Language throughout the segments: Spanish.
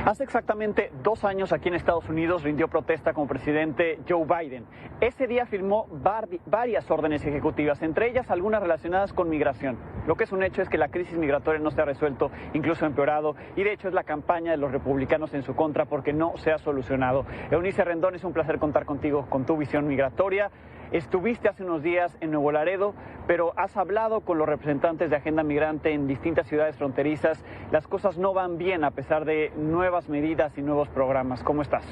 Hace exactamente 2 años aquí en Estados Unidos rindió protesta como presidente Joe Biden. Ese día firmó varias órdenes ejecutivas, entre ellas algunas relacionadas con migración. Lo que es un hecho es que la crisis migratoria no se ha resuelto, incluso empeorado, y de hecho es la campaña de los republicanos en su contra porque no se ha solucionado. Eunice Rendón, es un placer contar contigo con tu visión migratoria. Estuviste hace unos días en Nuevo Laredo, pero has hablado con los representantes de Agenda Migrante en distintas ciudades fronterizas. Las cosas no van bien a pesar de nuevas medidas y nuevos programas. ¿Cómo estás?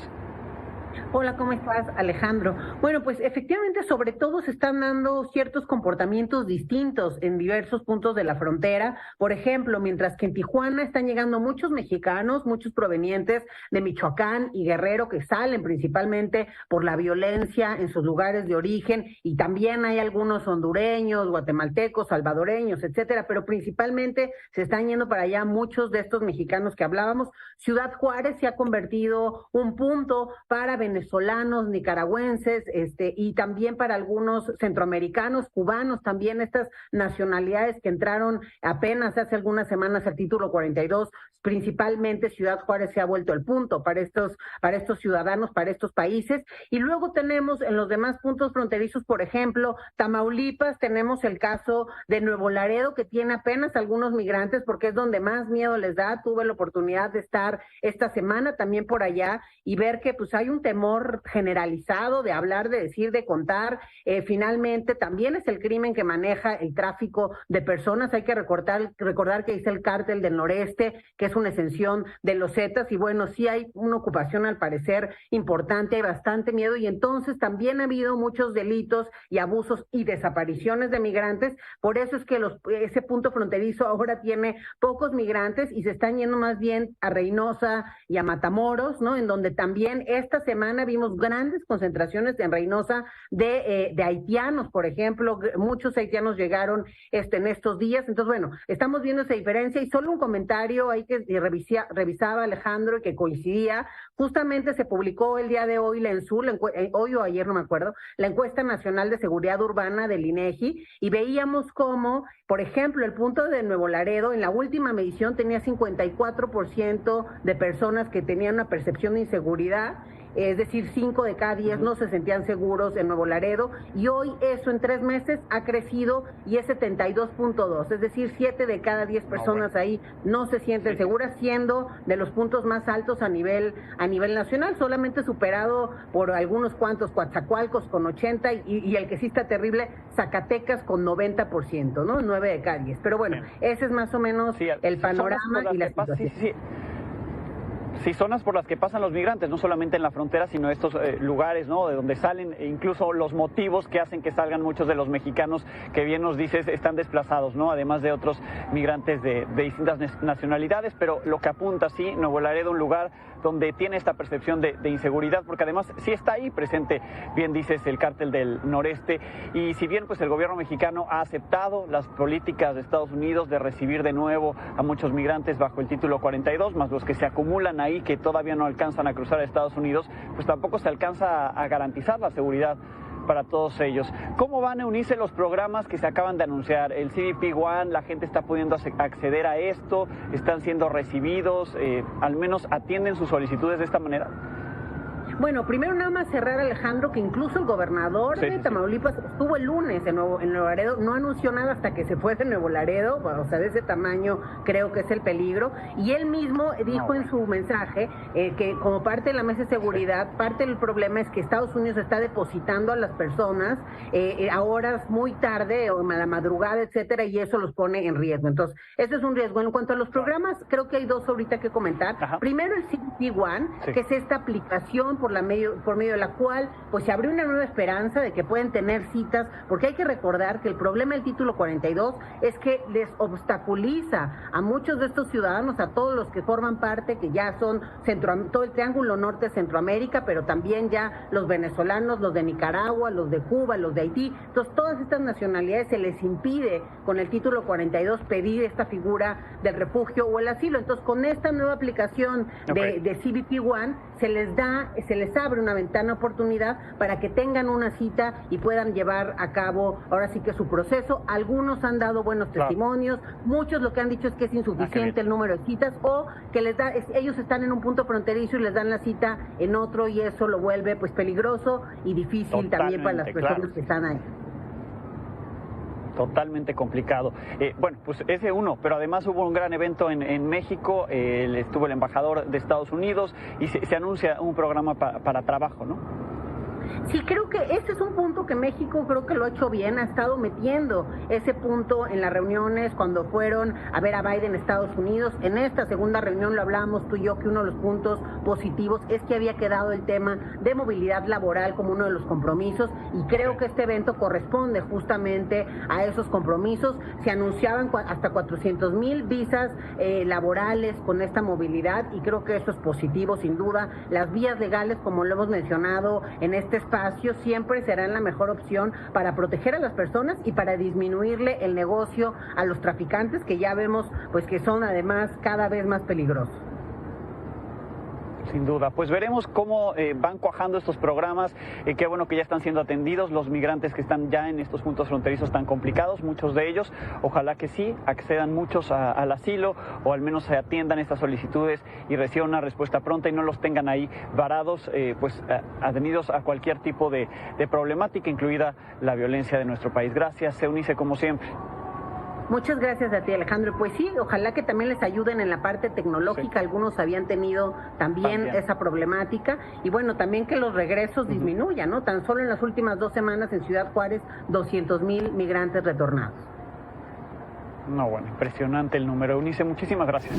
Hola, ¿cómo estás, Alejandro? Bueno, pues efectivamente, sobre todo se están dando ciertos comportamientos distintos en diversos puntos de la frontera. Por ejemplo, mientras que en Tijuana están llegando muchos mexicanos, muchos provenientes de Michoacán y Guerrero, que salen principalmente por la violencia en sus lugares de origen, y también hay algunos hondureños, guatemaltecos, salvadoreños, etcétera, pero principalmente se están yendo para allá muchos de estos mexicanos que hablábamos. Ciudad Juárez se ha convertido un punto para venezolanos, nicaragüenses, y también para algunos centroamericanos, cubanos, también estas nacionalidades que entraron apenas hace algunas semanas al título 42, principalmente Ciudad Juárez se ha vuelto el punto para estos ciudadanos, para estos países. Y luego tenemos en los demás puntos fronterizos, por ejemplo, Tamaulipas, tenemos el caso de Nuevo Laredo, que tiene apenas algunos migrantes porque es donde más miedo les da. Tuve la oportunidad de estar esta semana también por allá y ver que pues hay un temor generalizado de hablar, de decir, de contar. Finalmente también es el crimen que maneja el tráfico de personas. Hay que recordar que es el cártel del noreste, que es una extensión de los Zetas, y bueno, sí hay una ocupación al parecer importante, hay bastante miedo, y entonces también ha habido muchos delitos y abusos y desapariciones de migrantes. Por eso es que ese punto fronterizo ahora tiene pocos migrantes y se están yendo más bien a Reynosa y a Matamoros, ¿no? En donde también esta semana vimos grandes concentraciones en Reynosa de haitianos, por ejemplo. Muchos haitianos llegaron en estos días. Entonces, bueno, estamos viendo esa diferencia, y solo un comentario ahí que revisaba Alejandro y que coincidía. Justamente se publicó el día de hoy hoy o ayer, no me acuerdo, la encuesta nacional de seguridad urbana del INEGI, y veíamos cómo, por ejemplo, el punto de Nuevo Laredo en la última medición tenía 54% de personas que tenían una percepción de inseguridad. Es decir, 5 de cada 10 no se sentían seguros en Nuevo Laredo, y hoy eso en 3 meses ha crecido y es 72.2, es decir, 7 de cada 10 personas ahí no se sienten seguras, siendo de los puntos más altos a nivel nacional, solamente superado por algunos cuantos, Coatzacoalcos con 80 y el que sí está terrible, Zacatecas con 90%, ¿no? 9 de cada 10. Pero bueno, ese es más o menos el panorama y la situación. Sí, zonas por las que pasan los migrantes, no solamente en la frontera, sino estos lugares, ¿no?, de donde salen, e incluso los motivos que hacen que salgan muchos de los mexicanos que bien nos dices están desplazados, ¿no?, además de otros migrantes de distintas nacionalidades. Pero lo que apunta, sí, Nuevo Laredo, un lugar donde tiene esta percepción de inseguridad, porque además sí está ahí presente, bien dices, el cártel del noreste, y si bien pues el gobierno mexicano ha aceptado las políticas de Estados Unidos de recibir de nuevo a muchos migrantes bajo el título 42, más los que se acumulan ahí que todavía no alcanzan a cruzar a Estados Unidos, pues tampoco se alcanza a garantizar la seguridad para todos ellos. ¿Cómo van a unirse los programas que se acaban de anunciar? El CBP One, la gente está pudiendo acceder a esto, están siendo recibidos, al menos atienden sus solicitudes de esta manera. Bueno, primero nada más cerrar, Alejandro, que incluso el gobernador de Tamaulipas estuvo el lunes en Nuevo Laredo, no anunció nada hasta que se fue de Nuevo Laredo, o sea, de ese tamaño creo que es el peligro, y él mismo dijo en su mensaje que como parte de la mesa de seguridad, parte del problema es que Estados Unidos está depositando a las personas a horas muy tarde o a la madrugada, etcétera, y eso los pone en riesgo. Entonces, ese es un riesgo. En cuanto a los programas, creo que hay dos ahorita que comentar. Ajá. Primero, el CBP One, que es esta aplicación por medio de la cual pues se abrió una nueva esperanza de que pueden tener citas, porque hay que recordar que el problema del título 42 es que les obstaculiza a muchos de estos ciudadanos, a todos los que forman parte, que ya son todo el Triángulo Norte, Centroamérica, pero también ya los venezolanos, los de Nicaragua, los de Cuba, los de Haití. Entonces, todas estas nacionalidades se les impide con el título 42 pedir esta figura del refugio o el asilo. Entonces, con esta nueva aplicación de CBP One se les abre una ventana de oportunidad para que tengan una cita y puedan llevar a cabo ahora sí que su proceso. Algunos han dado buenos testimonios, muchos lo que han dicho es que es insuficiente el número de citas, o que ellos están en un punto fronterizo y les dan la cita en otro, y eso lo vuelve pues peligroso y difícil también para las personas que están ahí. Totalmente complicado. Bueno, pues ese uno, pero además hubo un gran evento en México, estuvo el embajador de Estados Unidos y se anuncia un programa para trabajo, ¿no? Sí, creo que ese es un punto que México creo que lo ha hecho bien, ha estado metiendo ese punto en las reuniones cuando fueron a ver a Biden en Estados Unidos. En esta segunda reunión lo hablábamos tú y yo, que uno de los puntos positivos es que había quedado el tema de movilidad laboral como uno de los compromisos, y creo que este evento corresponde justamente a esos compromisos. Se anunciaban hasta 400,000 visas laborales con esta movilidad, y creo que eso es positivo sin duda. Las vías legales, como lo hemos mencionado en este espacio, siempre serán la mejor opción para proteger a las personas y para disminuirle el negocio a los traficantes, que ya vemos pues que son además cada vez más peligrosos. Sin duda, pues veremos cómo van cuajando estos programas. Qué bueno que ya están siendo atendidos los migrantes que están ya en estos puntos fronterizos tan complicados, muchos de ellos. Ojalá que sí, accedan muchos al asilo, o al menos se atiendan estas solicitudes y reciban una respuesta pronta y no los tengan ahí varados, adheridos a cualquier tipo de problemática, incluida la violencia de nuestro país. Gracias, Eunice, como siempre. Muchas gracias a ti, Alejandro. Pues sí, ojalá que también les ayuden en la parte tecnológica. Sí. Algunos habían tenido también esa problemática. Y bueno, también que los regresos disminuyan, ¿no? Tan solo en las últimas 2 semanas en Ciudad Juárez, 200,000 migrantes retornados. No, bueno, impresionante el número. Eunice, muchísimas gracias.